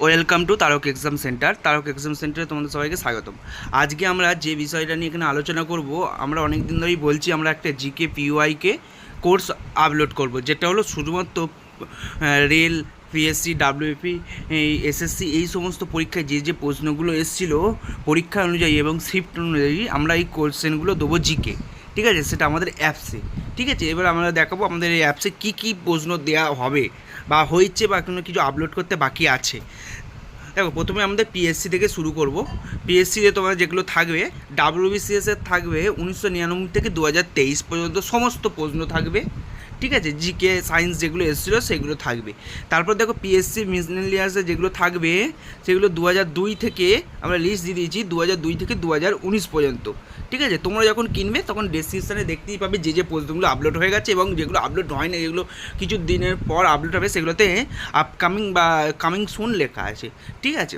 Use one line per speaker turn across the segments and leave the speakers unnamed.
Welcome to Tarak exam centre. Tarak exam সেন্টারে তোমাদের সবাইকে স্বাগতম। আজকে আমরা যে বিষয়টা নিয়ে এখানে আলোচনা করব, আমরা অনেক দিন ধরেই বলছি আমরা একটা জিকে পিওয়াইকে কোর্স আপলোড করব, যেটা হলো শুধুমাত্র রেল, পিএসসি, ডাব্লিউপি, এসএসসি এই সমস্ত পরীক্ষায় যে যে প্রশ্নগুলো এসেছিল পরীক্ষা অনুযায়ী এবং শিফট অনুযায়ী আমরা এই কোশ্চেনগুলো দেবো জিকে। ঠিক আছে, সেটা আমাদের অ্যাপসে। ঠিক আছে, এবার আমরা দেখাবো আমাদের এই অ্যাপসে কী কী প্রশ্ন দেওয়া হবে বা হয়েছে বা কোনো কিছু আপলোড করতে বাকি আছে। দেখো, প্রথমে আমাদের পিএসসি থেকে শুরু করব। পিএসসিতে তোমার যেগুলো থাকবে, ডাব্লিউবিসিএসের থাকবে 1999 থেকে 2023 পর্যন্ত সমস্ত প্রশ্ন থাকবে। ঠিক আছে, জিকে সায়েন্স যেগুলো এসেছিলো সেগুলো থাকবে। তারপর দেখো, পিএসসি মিসলেনিয়াসে যেগুলো থাকবে সেগুলো 2002 থেকে আমরা লিস্ট দিয়ে দিয়েছি, 2002 থেকে 2019 পর্যন্ত। ঠিক আছে, তোমরা যখন কিনবে তখন ডেসক্রিপশানে দেখতেই পাবে যে যে প্রশ্নগুলো আপলোড হয়ে গেছে এবং যেগুলো আপলোড হয় না, যেগুলো কিছু দিনের পর আপলোড হবে, সেগুলোতে আপকামিং বা কামিং সুন লেখা আছে। ঠিক আছে,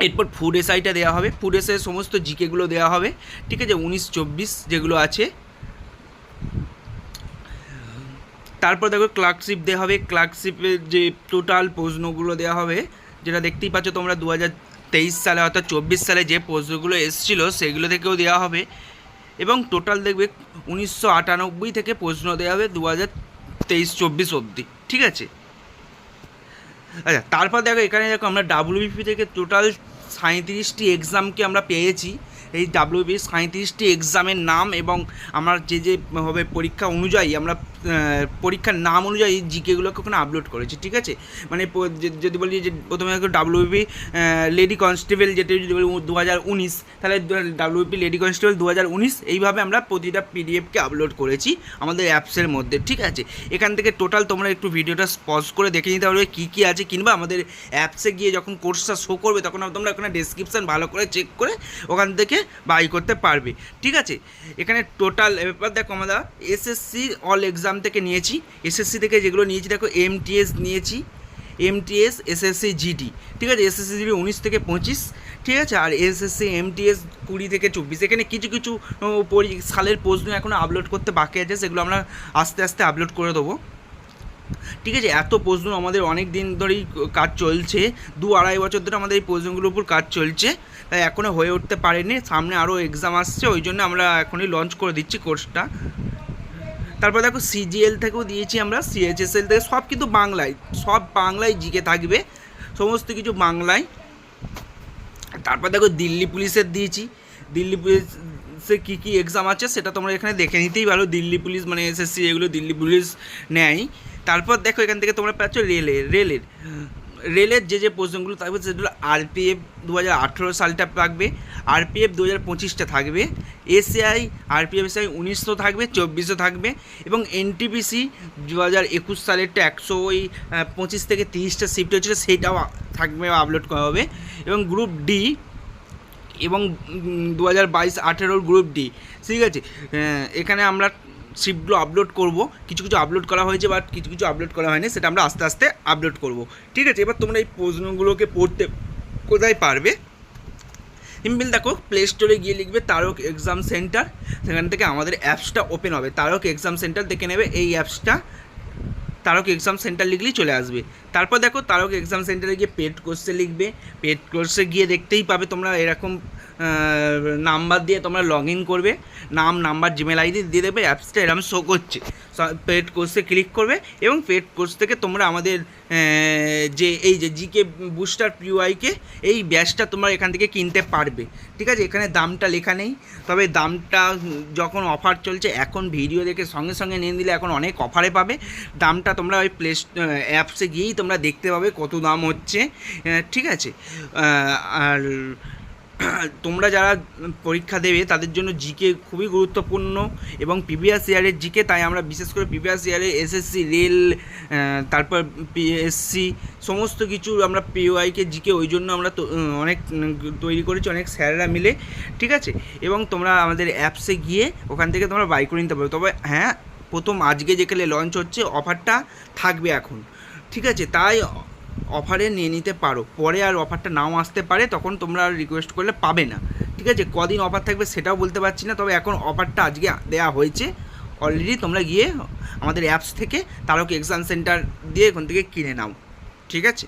এরপর ফুড এসআইটা দেওয়া হবে, ফুড এসআই সমস্ত জিকেগুলো দেওয়া হবে। ঠিক আছে, 19-24 যেগুলো আছে। তারপর দেখো ক্লার্কশিপ দেওয়া হবে, ক্লার্কশিপের যে টোটাল প্রশ্নগুলো দেওয়া হবে, যেটা দেখতেই পাচ্ছ তোমরা 2023 সালে অর্থাৎ 24 সালে যে প্রশ্নগুলো এসেছিলো সেগুলো থেকেও দেওয়া হবে। এবং টোটাল দেখবে 1998 থেকে প্রশ্ন দেওয়া হবে 2023-24 অবধি। ঠিক আছে, আচ্ছা তারপর দেখো এখানে দেখো আমরা ডাব্লিউবিপি থেকে টোটাল 37টি এক্সামকে আমরা পেয়েছি। এই ডাব্লিউবিপি 37টি এক্সামের নাম এবং আমার যে যে হবে পরীক্ষা অনুযায়ী আমরা পরীক্ষার নাম অনুযায়ী জিকেগুলোকে ওখানে আপলোড করেছি। ঠিক আছে, মানে যদি বলি যে প্রথমে ডাব্লিউবিপি লেডি কনস্টেবল, যেটা যদি বলি 2019, তাহলে ডাব্লিউবিপি লেডি কনস্টেবল 2019, এইভাবে আমরা প্রতিটা পিডিএফকে আপলোড করেছি আমাদের অ্যাপসের মধ্যে। ঠিক আছে, এখান থেকে টোটাল তোমরা একটু ভিডিওটা পজ করে দেখে নিতে পারবে কী কী আছে, কিংবা আমাদের অ্যাপসে গিয়ে যখন কোর্সটা শো করবে তখন তোমরা ওখানে ডেসক্রিপশান ভালো করে চেক করে ওখান থেকে বাই করতে পারবে। ঠিক আছে, এখানে টোটাল এবার দেখো আমরা এসএসসি অল এক্সাম থেকে নিয়েছি। এসএসসি থেকে যেগুলো নিয়েছি দেখো, এমটিএস নিয়েছি, এমটিএস, এসএসসি জিডি। ঠিক আছে, এসএসসি জিডি 19 থেকে 25। ঠিক আছে, আর এসএসসি এমটিএস 20 থেকে 24। এখানে কিছু কিছু সালের প্রশ্ন এখনও আপলোড করতে বাকি আছে, সেগুলো আমরা আস্তে আস্তে আপলোড করে দেবো। ঠিক আছে, এত প্রশ্ন আমাদের অনেক দিন ধরেই কাজ চলছে, 2-2.5 বছর ধরে আমাদের এই প্রশ্নগুলোর উপর কাজ চলছে, তাই এখনও হয়ে উঠতে পারেনি। সামনে আরও এক্সাম আসছে, ওই জন্য আমরা এখনই লঞ্চ করে দিচ্ছি কোর্সটা। তারপর দেখো সিজিএল থেকেও দিয়েছি আমরা, সিএইচএসএল থেকে, সব কিন্তু বাংলায়, সব বাংলায় জিকে থাকবে, সমস্ত কিছু বাংলায়। তারপর দেখো দিল্লি পুলিশের দিয়েছি, দিল্লি পুলিশে কী কী এক্সাম আছে সেটা তোমরা এখানে দেখে নিতেই পারো। দিল্লি পুলিশ মানে এসএসসি, এগুলো দিল্লি পুলিশ নেয়। তারপর দেখো এখান থেকে তোমরা পাচ্ছ রেলের যে যে প্রশ্নগুলো থাকবে সেগুলো আরপিএফ 2018 সালটা থাকবে, আরপিএফ 2025টা থাকবে, এসএআই আরপিএফ এসআই 1900 থাকবে, 2400 থাকবে, এবং এনটিপিসি 2021 সালেরটা 125 থেকে 30টা শিফট হচ্ছিল, সেইটাও থাকবে, আপলোড করা হবে। এবং গ্রুপ ডি এবং 2022-18 গ্রুপ ডি। ঠিক আছে, এখানে আমরা শিফটগুলো আপলোড করব, কিছু কিছু আপলোড করা হয়েছে বাট কিছু কিছু আপলোড করা হয়নি, সেটা আমরা আস্তে আস্তে আপলোড করব। ঠিক আছে, এবার তোমরা এই প্রশ্নগুলোকে পড়তে কোথায় পারবে? সিম্পল, দেখো প্লে স্টোরে গিয়ে লিখবে তারক এক্সাম সেন্টার, সেখান থেকে আমাদের অ্যাপসটা ওপেন হবে, তারক এক্সাম সেন্টার দেখে নেবে। এই অ্যাপসটা তারক এক্সাম সেন্টার লিখলেই চলে আসবে। তারপর দেখো তারক এক্সাম সেন্টারে গিয়ে পেড কোর্সে লিখবে, পেড কোর্সে গিয়ে দেখতেই পাবে তোমরা এরকম নাম্বার দিয়ে তোমরা লগ ইন করবে, নাম, নাম্বার, জিমেল আইডি দিয়ে দেবে, অ্যাপসটা এরকম শো করছে। পেড কোর্সে ক্লিক করবে এবং পেড কোর্স থেকে তোমরা আমাদের যে এই যে জিকে বুস্টার পিওয়াইকে এই ব্যাচটা তোমরা এখান থেকে কিনতে পারবে। ঠিক আছে, এখানে দামটা লেখা নেই, তবে দামটা যখন অফার চলছে, এখন ভিডিও দেখে সঙ্গে সঙ্গে নিয়ে নিলে এখন অনেক অফারে পাবে। দামটা তোমরা ওই অ্যাপসে গিয়েই তোমরা দেখতে পাবে কত দাম হচ্ছে। ঠিক আছে, আর তোমরা যারা পরীক্ষা দেবে তাদের জন্য জিকে খুবই গুরুত্বপূর্ণ এবং প্রিভিয়াস ইয়ারের জিকে, তাই আমরা বিশেষ করে প্রিভিয়াস ইয়ারের এসএসসি, রেল, তারপর পিএসসি সমস্ত কিছু আমরা পিওআইকে জিকে ওই জন্য আমরা অনেক তৈরি করেছি, অনেক স্যাররা মিলে। ঠিক আছে, এবং তোমরা আমাদের অ্যাপসে গিয়ে ওখান থেকে তোমরা বাই করে নিতে পারবে। তবে হ্যাঁ, প্রথম আজকে যেখানে লঞ্চ হচ্ছে অফারটা থাকবে এখন। ঠিক আছে, তাই অফারে নিয়ে নিতে পারো, পরে আর অফারটা নাও আসতে পারে, তখন তোমরা রিকোয়েস্ট করলে পাবে না। ঠিক আছে, কদিন অফার থাকবে সেটাও বলতে পারছি না, তবে এখন অফারটা আজকে দেওয়া হয়েছে অলরেডি। তোমরা গিয়ে আমাদের অ্যাপস থেকে তারক এক্সাম সেন্টার দিয়ে এখান থেকে কিনে নাও। ঠিক আছে।